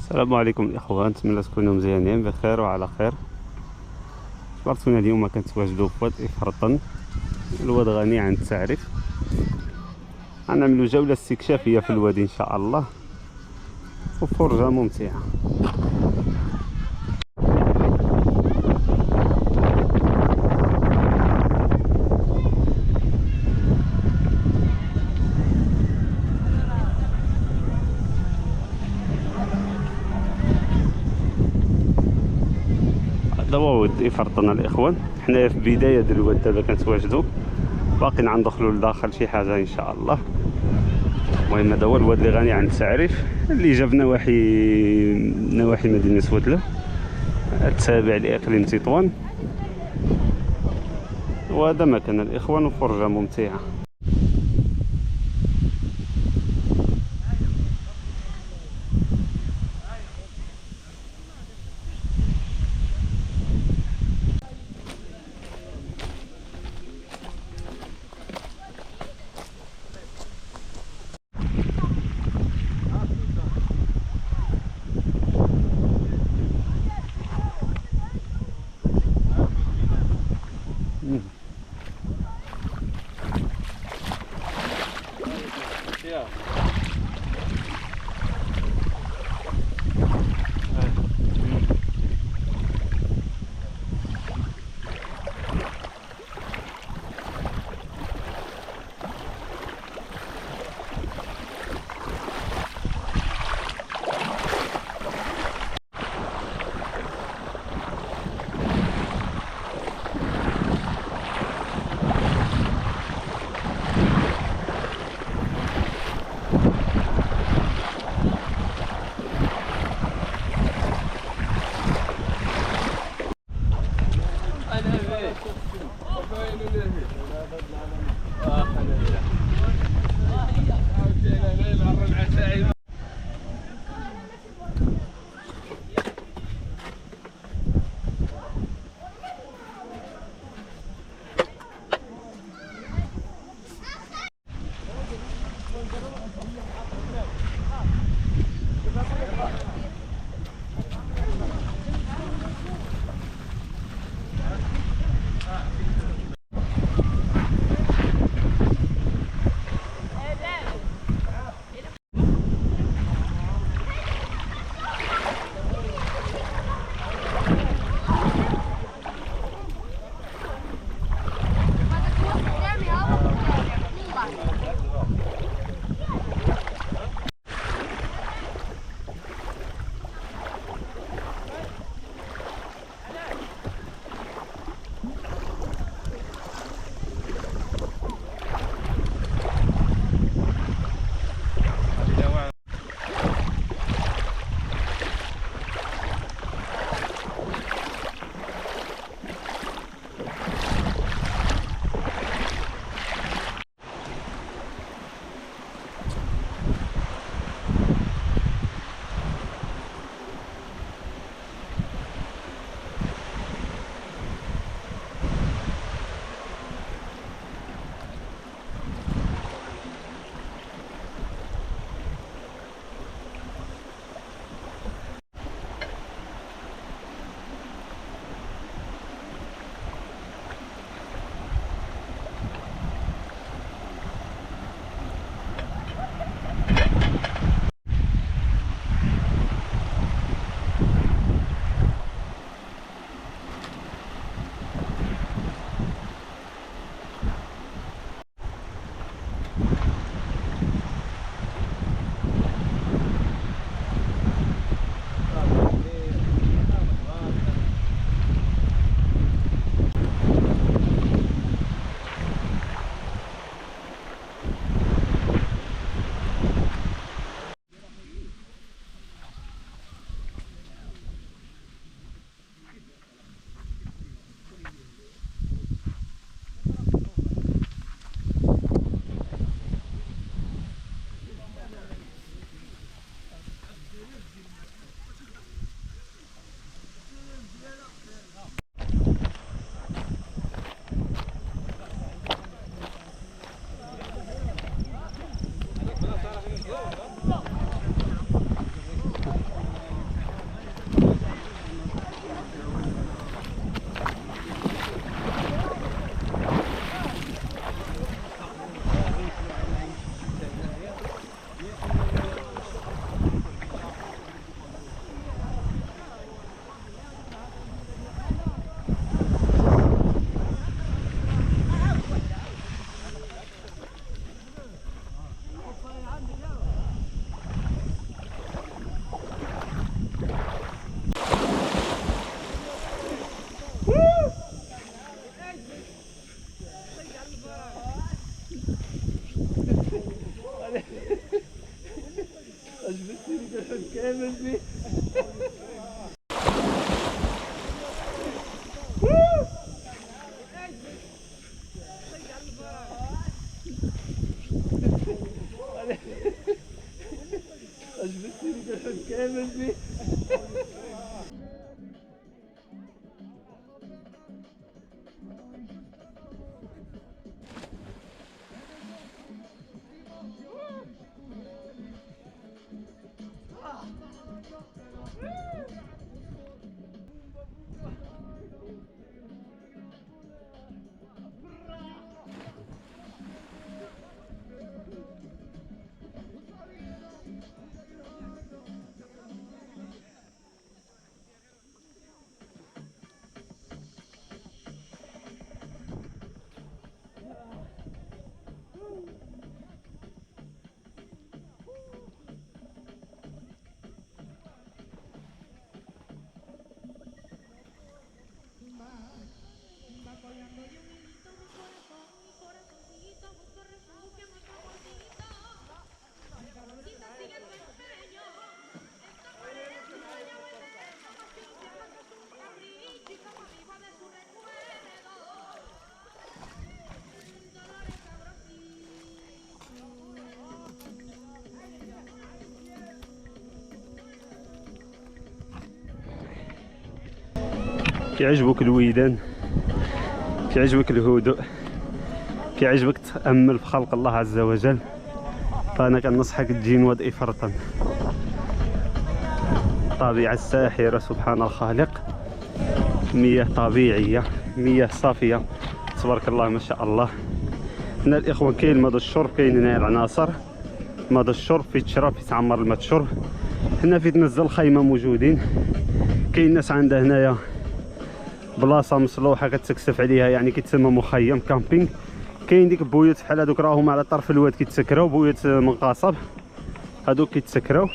السلام عليكم الاخوان، نتمنى تكونوا مزيانين بخير وعلى خير. جبرتونا اليوم كنتواجدوا في واد افرطن. الواد غني عن التعريف. غنعملوا جوله استكشافيه في الوادي ان شاء الله وفرجه ممتعه. هذا هو واد افرطن الاخوان، حنايا في بدايه ديال الواد دابا كنتواجدوا، باقي غندخلوا لداخل شي حاجه ان شاء الله. المهم هذا هو الواد اللي غني عن التعريف، اللي جا في نواحي مدينه ودلو، التابع لاقليم تطوان. وهذا مكان الاخوان وفرجه ممتعه. كيعجبوك الويدان، كيعجبك الهدوء، كيعجبك تأمل في خلق الله عز وجل، فأنا كنصحك تجي نواد إفرطن. الطبيعة الساحرة سبحان الخالق، مياه طبيعية، مياه صافية تبارك الله ما شاء الله. هنا الإخوان كاين ماء الشرب، كاين هنا العناصر ماء الشرب في تشرب في تعمر الماء الشرب. هنا في تنزل خيمة موجودين، كاين ناس عندها هنايا بلاصه مصلوحه كتكسف عليها، يعني كيتسمى مخيم كامبينغ. كاين ديك بويوت بحال هذوك راهم على طرف الواد كيتسكراو، بويوت منقصب هذوك كيتسكراو.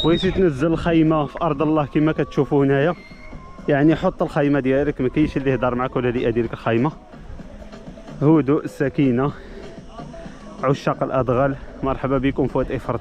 بغيتي تنزل الخيمه في ارض الله كما كتشوفوا هنايا، يعني حط الخيمه ديالك، ما كاينش اللي يهضر معك ولا اللي يأذي لك الخيمه. هدوء سكينه، عشاق الادغال مرحبا بكم في واد إفرط.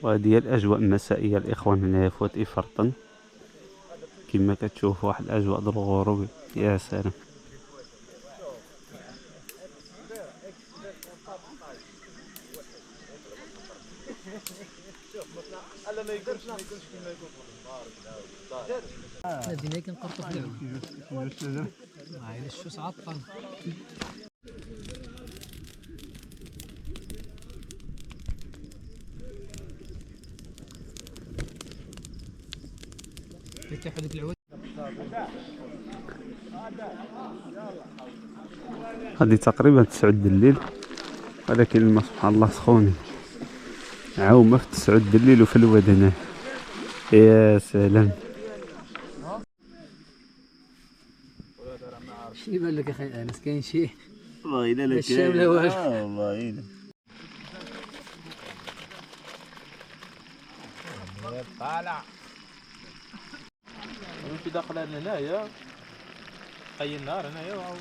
وهذه هي الاجواء المسائيه الاخوان هنايا في واد إفرطن، كما كتشوفوا واحد الاجواء ديال الغروب. يا سلام. الذين كنقرطوا في العود عايل الشوس عطل. فتحوا ديك العود. هذه تقريبا 9 الليل، ولكن الماء سبحان الله سخون، عاومة في 9 الليل وفي الواد هنا. يا سلام. شنو يبان لك اخي انس؟ كاين شي والله الا لك الشام لا والو. والله الا طالع في داخل هنايا حي النار هنايا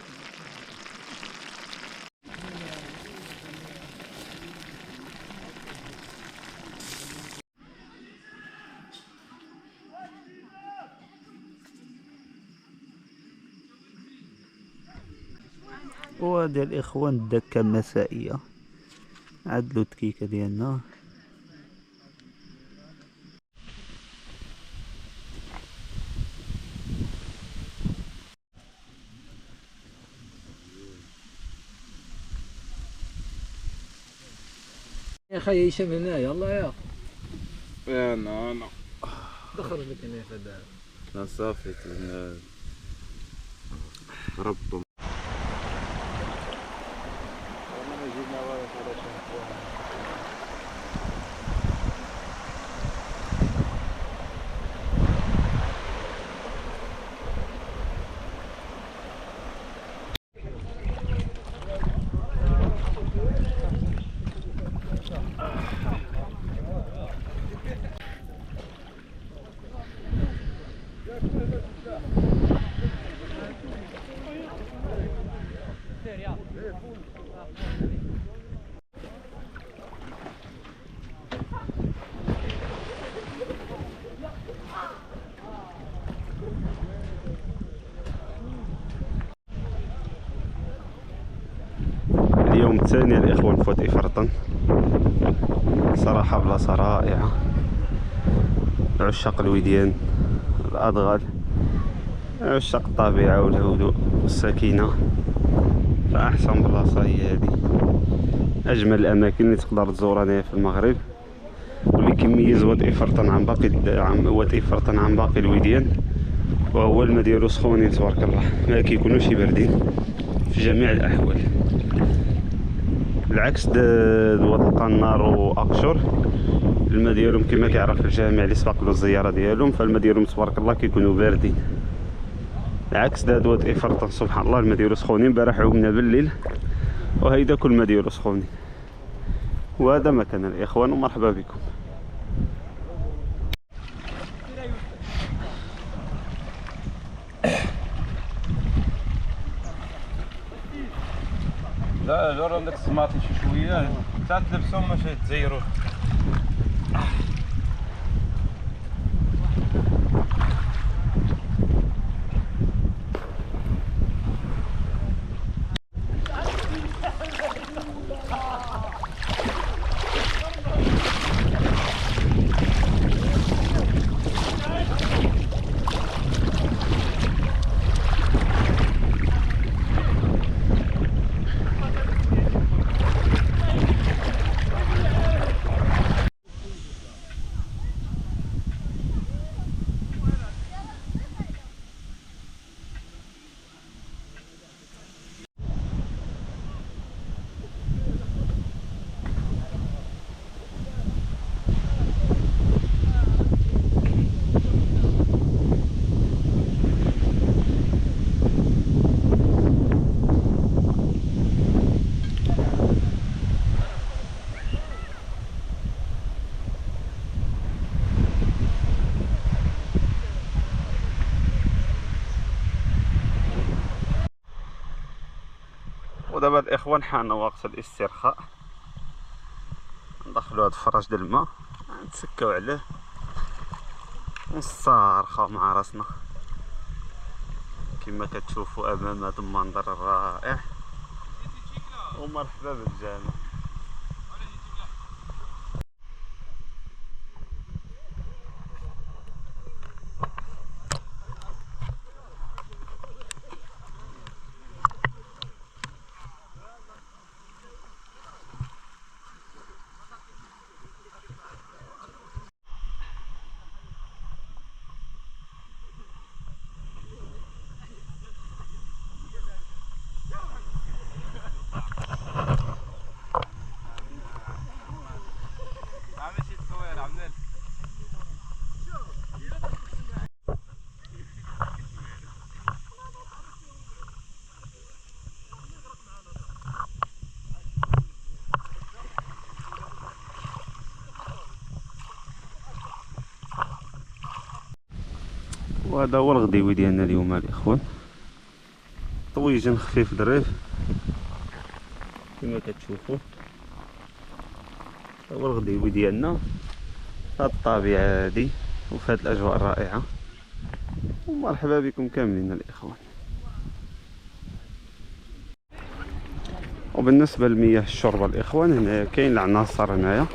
وهذا الإخوان الدكة مسائية، عدلو التكيكة ديالنا. يا خي هشام هنا يلا يا انا دخل لك هنا في هذا. لا صافي ربطوا. اليوم الثاني الإخوان في وادي فرطن، صراحة بلاصة رائعة. عشاق الوديان، الأضغال، عشاق الطبيعة والهدوء والسكينة، فأحسن بلاصة هي هذه. أجمل الأماكن اللي تقدر تزورها هنايا في المغرب، واللي كيميز وادي فرطن عن باقي الوديان وهو الماء ديالو سخونين تبارك الله، ما كيكونوش باردين في جميع الأحوال. بالعكس دوات القنار واقشر، الماء ديالهم كما كيعرف الجميع اللي سبق له الزياره ديالهم، فالماء ديالهم تبارك الله كيكونوا باردين. العكس دوات فرطن سبحان الله الماء ديالو سخونين. البارح عومنا بالليل وهيدا كل الماء ديالو سخونين. وهذا مكان الاخوان ومرحبا بكم. لا جرب داك السماطي شي شويه حتى تلبسهم باش تزيروا. ودابا الاخوان حان وقت الاسترخاء، ندخلوا هاد الفراش ديال الماء نتسكاو عليه ونسترخاو مع راسنا كما كتشوفوا امام هذا المنظر الرائع. ومرحبا بالجميع. وهذا هو الغديوي ديالنا اليوم الاخوان، طويجن خفيف ظريف كما كتشوفوا. هو الغديوي ديالنا في هاد الطبيعه هادي وفي هاد الاجواء الرائعه. ومرحبا بكم كاملين الاخوان. وبالنسبه لمياه الشرب الاخوان، هنا كاين العناصر، هنايا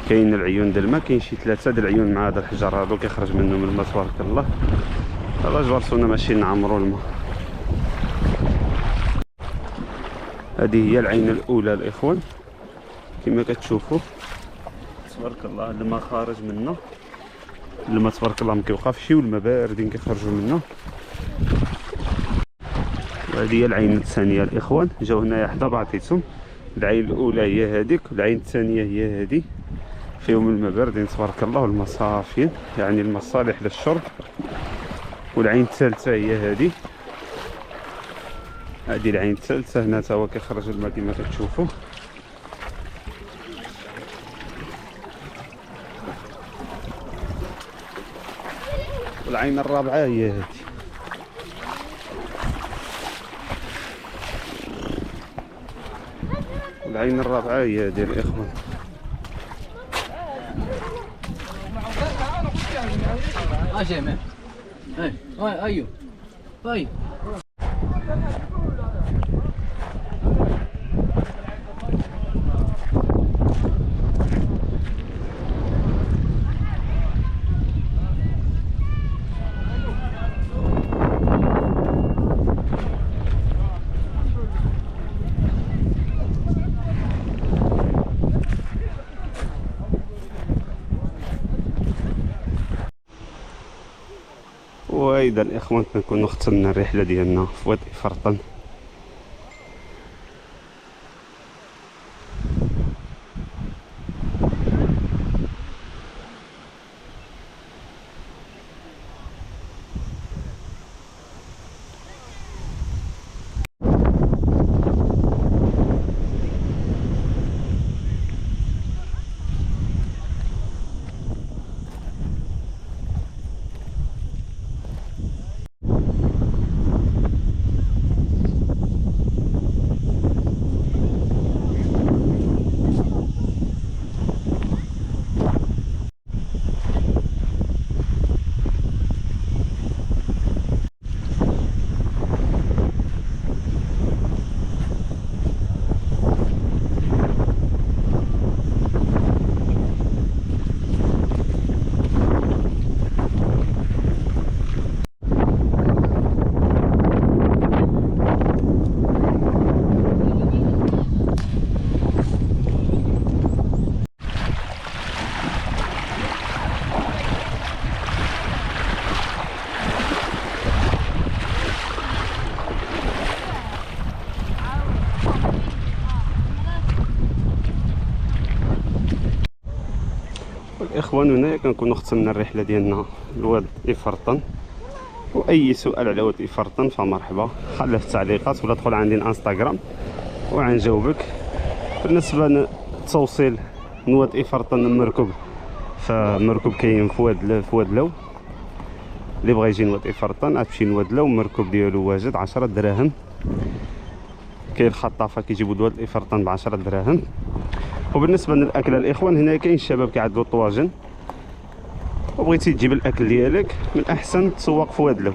كاين العيون ديال الماء، كاين شي 3 د العيون مع هذا الحجر هذا كيخرج منهم الماء تبارك الله. هذا جبرتونا ماشي نعمروا الماء. هذه هي العين الاولى الاخوان كما كتشوفوا تبارك الله. الماء خارج منه، الماء تبارك الله ما كيوقفش والماء باردين كيخرجوا منه. وهذه هي العين الثانيه الاخوان، جاو هنايا حدا بعضيتهم. العين الاولى هي هذيك، والعين الثانيه هي هذه، فيهم الماء باردين تبارك الله والماء صافيين، يعني الماء صالح للشرب. والعين الثالثه هي هذه، هذه العين الثالثه هنا تا هو كيخرج الماء كما كتشوفوا. والعين الرابعه هي هذه. العين الرابعه هي هذه الاخوان. جميل. ايوه طيب. واذا الاخوان كنكونوا ختمنا الرحله ديالنا في وادي فرطن. الاخوان هنايا كنكونوا ختمنا الرحله ديالنا لوادي فرطن. واي سؤال على وادي فرطن فمرحبا، خليه في التعليقات ولا دخل عندي الانستغرام وغنجاوبك. بالنسبه للتوصيل من وادي فرطن المركب، فمركب كاين في وادلو. اللي بغى يجي لوادي فرطن غتمشي لوادلو، المركب ديالو واجد 10 دراهم. كاين الخطافه كيجيبوا لوادي فرطن ب 10 دراهم. وبالنسبه للاكل الاخوان، هنا كاين الشباب كيعدلوا الطواجن، وبغيتي تجيب الاكل ديالك من الاحسن تسوق في وادلو،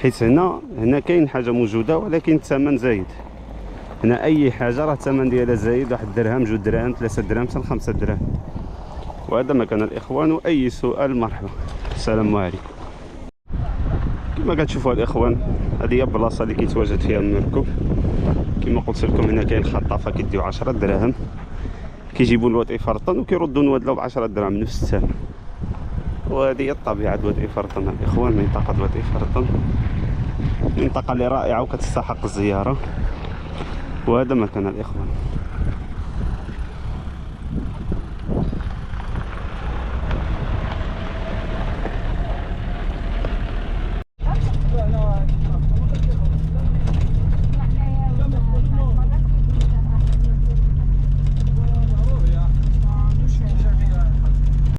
حيت هنا كاين حاجه موجوده ولكن الثمن زايد. هنا اي حاجه راه الثمن ديالها زايد، 1 درهم 2 دراهم 3 دراهم حتى 5 دراهم. وهذا مكان الاخوان، واي سؤال مرحبا. السلام عليكم. كما كتشوفوا الاخوان، هذه هي البلاصه اللي كيتواجد فيها المركب. كما قلت لكم هنا كاين خطافه كيديو 10 دراهم، كيجيبوا لوادي فرطن وكيردوا نوادلو ب 10 دراهم نفس الثمن. وهذه هي الطبيعه د وادي فرطن الاخوان. منطقه وادي فرطن منطقه اللي رائعه وكتستحق الزياره. وهذا مكان الاخوان.